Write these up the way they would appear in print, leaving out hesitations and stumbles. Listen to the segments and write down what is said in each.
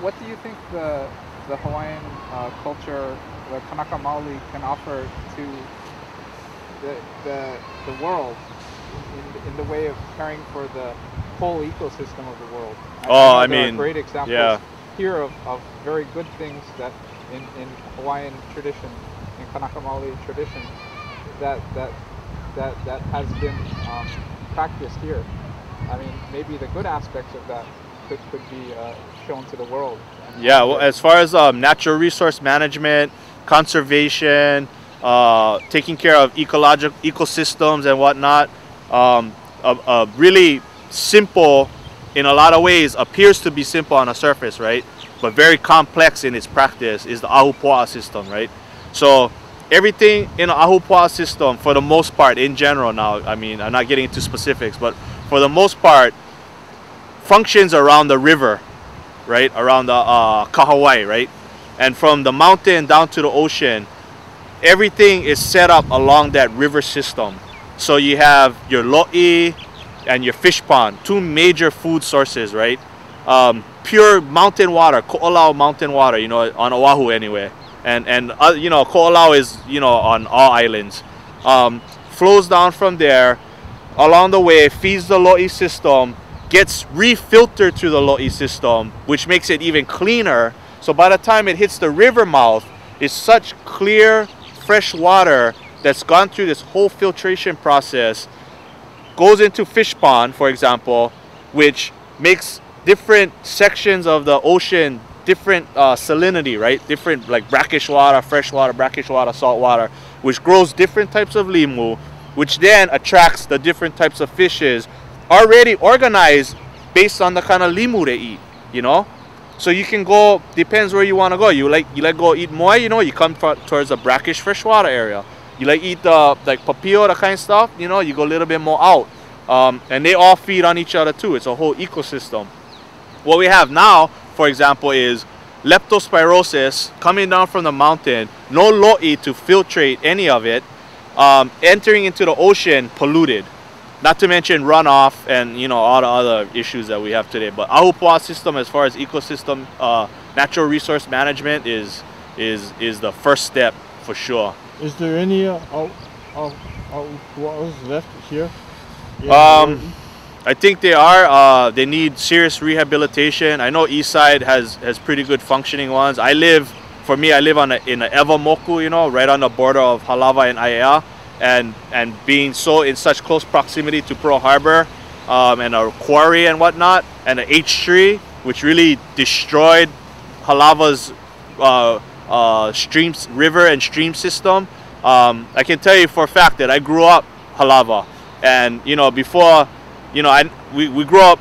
what do you think the Hawaiian culture, the Kanaka Maoli, can offer to the world in the way of caring for the whole ecosystem of the world? I mean, there are great examples here of very good things that in Hawaiian tradition, in Kanaka Maoli tradition, that has been practiced here. I mean, maybe the good aspects of that could be shown to the world. Yeah, well, as far as natural resource management, conservation, taking care of ecological ecosystems and whatnot, a really simple, in a lot of ways, appears to be simple on the surface, right? But very complex in its practice is the ahupua'a system, right? So everything in the ahupua'a system, for the most part, in general now, I mean, I'm not getting into specifics, but for the most part, functions around the river, right? Around the Kahawai, right? And from the mountain down to the ocean, everything is set up along that river system. So you have your lo'i and your fish pond, two major food sources, right? Pure mountain water, ko'olau mountain water, you know, on Oahu anyway. And you know, ko'olau is, you know, on all islands. Flows down from there, along the way, feeds the lo'i system, gets refiltered to the lo'i system, which makes it even cleaner. So by the time it hits the river mouth, it's such clear, fresh water that's gone through this whole filtration process, goes into fish pond, for example, which makes different sections of the ocean different salinity, right? Different, like brackish water, fresh water, brackish water, salt water, which grows different types of limu, which then attracts the different types of fishes already organized based on the kind of limu they eat, you know? So you can go, depends where you want to go. You like go eat moi, you know, you come towards the brackish freshwater area. You like eat the like papio, the kind of stuff, you know, you go a little bit more out. And they all feed on each other too. It's a whole ecosystem. What we have now, for example, is leptospirosis coming down from the mountain, no lo'i to filtrate any of it, entering into the ocean polluted. Not to mention runoff and, you know, all the other issues that we have today. But ahupua'a system, as far as ecosystem, natural resource management, is the first step for sure. Is there any ahupua'as left here? I think they are. They need serious rehabilitation. I know Eastside has pretty good functioning ones. I live in the Ewamoku, you know, right on the border of Halawa and Aiea. And being so in such close proximity to Pearl Harbor, and a quarry and whatnot, and an H tree, which really destroyed Halawa's river and stream system. I can tell you for a fact that I grew up Halawa, and you know, before, you know, we grew up,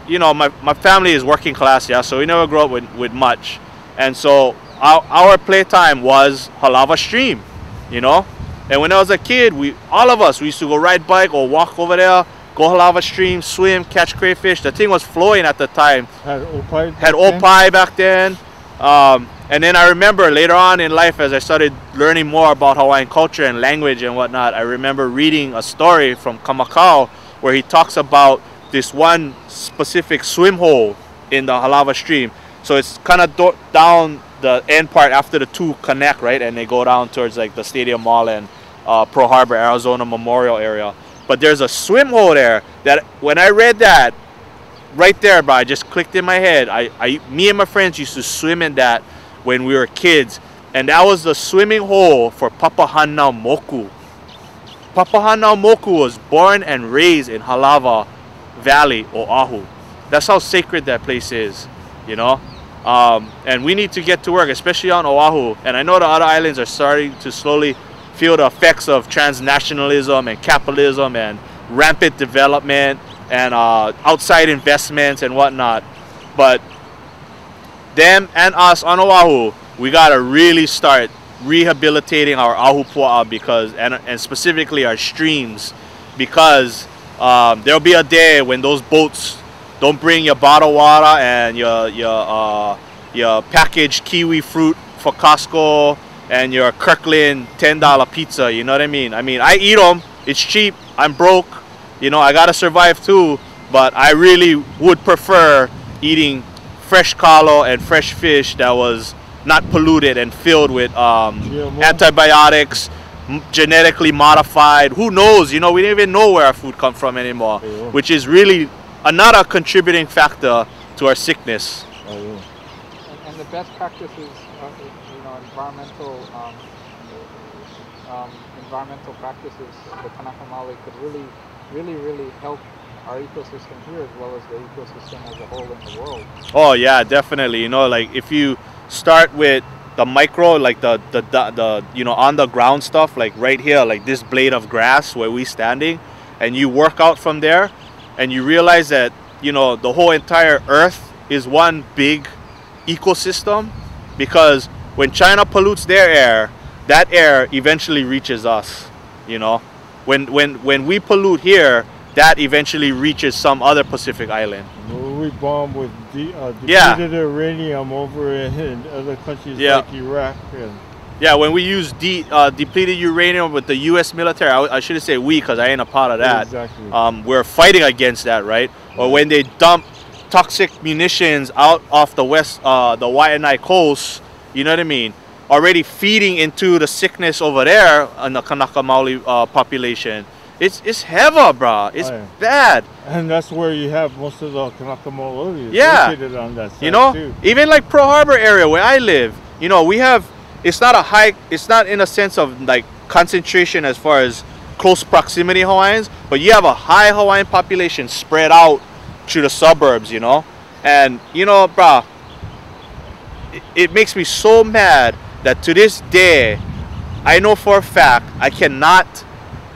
you know, my family is working class, yeah, so we never grew up with much, and so our playtime was Halawa stream, you know. And when I was a kid, all of us used to go ride bike or walk over there, go Halawa stream, swim, catch crayfish. The thing was flowing at the time. Had opai back then. And then I remember later on in life, as I started learning more about Hawaiian culture and language and whatnot, I remember reading a story from Kamakau where he talks about this one specific swim hole in the Halawa stream. So it's kind of down the end part after the two connect, right? And they go down towards like the Stadium Mall and Pearl Harbor, Arizona Memorial area. But there's a swim hole there that when I read that, right there, bro, I just clicked in my head. Me and my friends used to swim in that when we were kids. And that was the swimming hole for Papahanau Moku. Papahanau Moku was born and raised in Halawa Valley, Oahu. That's how sacred that place is, you know? And we need to get to work, especially on Oahu. And I know the other islands are starting to slowly feel the effects of transnationalism and capitalism and rampant development and outside investments and whatnot. But them and us on Oahu, we gotta really start rehabilitating our ahupua'a because, and specifically our streams, because there'll be a day when those boats don't bring your bottled water and your packaged kiwi fruit for Costco and your Kirkland $10 pizza, you know what I mean? I mean, I eat them, it's cheap, I'm broke, you know, I gotta survive too, but I really would prefer eating fresh kalo and fresh fish that was not polluted and filled with antibiotics, genetically modified. Who knows? You know, we don't even know where our food comes from anymore, which is really another contributing factor to our sickness. And the best practices, you know, environmental practices, the kanaka maoli could really help our ecosystem here as well as the ecosystem as a whole in the world. Oh yeah, definitely. You know, like if you start with the micro, like the you know, on the ground stuff, like right here, like this blade of grass where we standing, and you work out from there, and you realize that, you know, the whole entire earth is one big ecosystem, because when China pollutes their air, that air eventually reaches us. You know, when we pollute here, that eventually reaches some other Pacific island. We bomb with depleted uranium over in other countries like Iraq. Yeah, when we use depleted uranium with the U.S. military, I shouldn't say we, because I ain't a part of that. Exactly. We're fighting against that, right? Or when they dump toxic munitions out off the the Waianae coast, you know what I mean? Already feeding into the sickness over there on the kanaka maoli population. It's heavy, bro. It's bad. And that's where you have most of the kanaka maoli located on that side, you know, too. Even like Pearl Harbor area where I live, you know, we have, it's not in a sense of like concentration as far as close proximity Hawaiians, but you have a high Hawaiian population spread out through the suburbs, you know. And, you know, bro, it makes me so mad that to this day, I know for a fact I cannot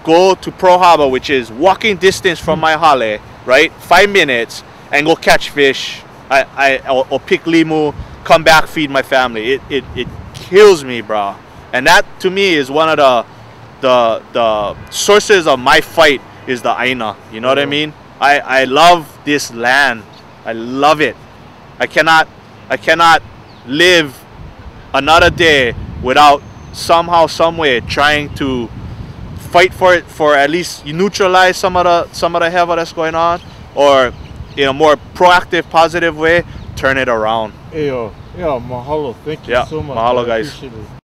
go to Pearl Harbor, which is walking distance from my hale, right? 5 minutes, and go catch fish, or pick limu, come back, feed my family. It kills me, bro. And that to me is one of the sources of my fight, is the aina. You know what I mean? I love this land. I love it. I cannot live another day without somehow, some way trying to fight for it, for at least you neutralize some of the havoc that's going on, or in a more proactive, positive way, turn it around. Mahalo. Thank you so much. Mahalo, guys.